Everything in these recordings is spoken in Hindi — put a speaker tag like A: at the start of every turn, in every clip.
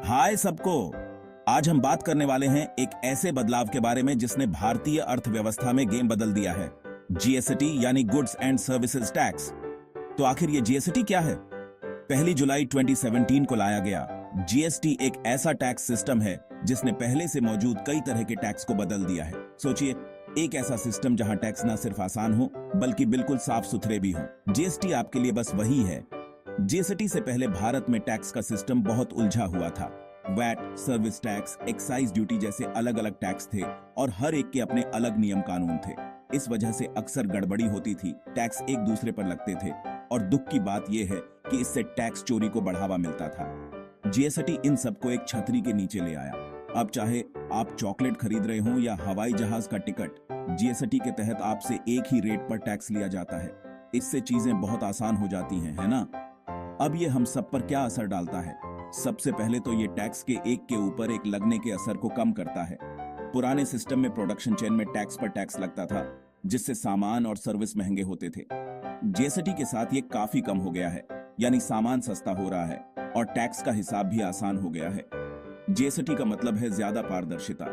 A: हाय सबको। आज हम बात करने वाले हैं एक ऐसे बदलाव के बारे में जिसने भारतीय अर्थव्यवस्था में गेम बदल दिया है। जीएसटी यानी गुड्स एंड सर्विसेज टैक्स। तो आखिर ये जीएसटी क्या है? 1 जुलाई 2017 को लाया गया। जीएसटी एक ऐसा टैक्स सिस्टम है जिसने पहले से मौजूद कई तरह के टैक्स को बदल दिया है। सोचिए, एक ऐसा सिस्टम जहां टैक्स ना सिर्फ आसान हो बल्कि बिल्कुल साफ सुथरे भी हो। जीएसटी आपके लिए बस वही है। जीएसटी से पहले भारत में टैक्स का सिस्टम बहुत उलझा हुआ था। VAT, service tax, excise duty जैसे अलग अलग टैक्स थे और हर एक के अपने अलग नियम कानून थे। इस वजह से अक्सर गड़बड़ी होती थी, टैक्स एक दूसरे पर लगते थे और दुख की बात यह है कि इससे टैक्स चोरी को बढ़ावा मिलता था। जीएसटी इन सबको एक छतरी के नीचे ले आया। अब चाहे आप चॉकलेट खरीद रहे हो या हवाई जहाज का टिकट, जीएसटी के तहत आपसे एक ही रेट पर टैक्स लिया जाता है। इससे चीजें बहुत आसान हो जाती हैं, है ना? अब ये हम सब पर क्या असर डालता है? सबसे पहले तो ये टैक्स के एक के ऊपर एक लगने के असर को कम करता है। पुराने सिस्टम में प्रोडक्शन चेन में टैक्स पर टैक्स लगता था, जिससे सामान और सर्विस महंगे होते थे। जीएसटी के साथ ये काफी कम हो गया है, यानी सामान सस्ता हो रहा है और टैक्स का हिसाब भी आसान हो गया है। जीएसटी का मतलब है ज्यादा पारदर्शिता।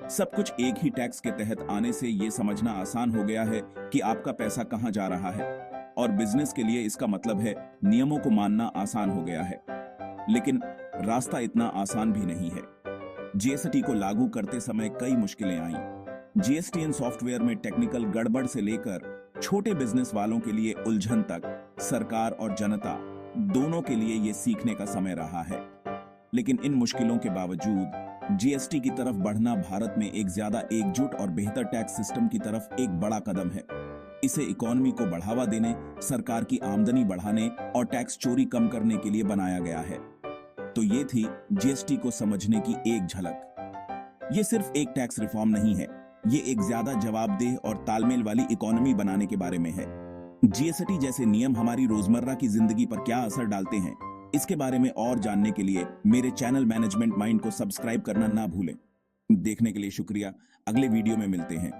A: सब कुछ एक ही टैक्स के तहत आने से ये समझना आसान हो गया है कि आपका पैसा कहां जा रहा है, और बिजनेस के लिए इसका मतलब है नियमों को मानना आसान हो गया है। लेकिन रास्ता इतना आसान भी नहीं है। जीएसटी को लागू करते समय कई मुश्किलें आईं। जीएसटी सॉफ्टवेयर में टेक्निकल गड़बड़ से लेकर छोटे बिजनेस वालों के लिए उलझन तक, सरकार और जनता दोनों के लिए ये सीखने का समय रहा है। लेकिन इन मुश्किलों के बावजूद जीएसटी की तरफ बढ़ना भारत में एक ज्यादा एकजुट और बेहतर टैक्स सिस्टम की तरफ एक बड़ा कदम है। इसे इकोनॉमी को बढ़ावा देने, सरकार की आमदनी बढ़ाने और टैक्स चोरी कम करने के लिए बनाया गया है। तो ये थी जीएसटी को समझने की एक झलक। ये सिर्फ एक टैक्स रिफॉर्म नहीं है, ये एक ज्यादा जवाबदेह और तालमेल वाली इकोनॉमी बनाने के बारे में है। जीएसटी जैसे नियम हमारी रोजमर्रा की जिंदगी पर क्या असर डालते हैं, इसके बारे में और जानने के लिए मेरे चैनल मैनेजमेंट माइंड को सब्सक्राइब करना ना भूलें। देखने के लिए शुक्रिया। अगले वीडियो में मिलते हैं।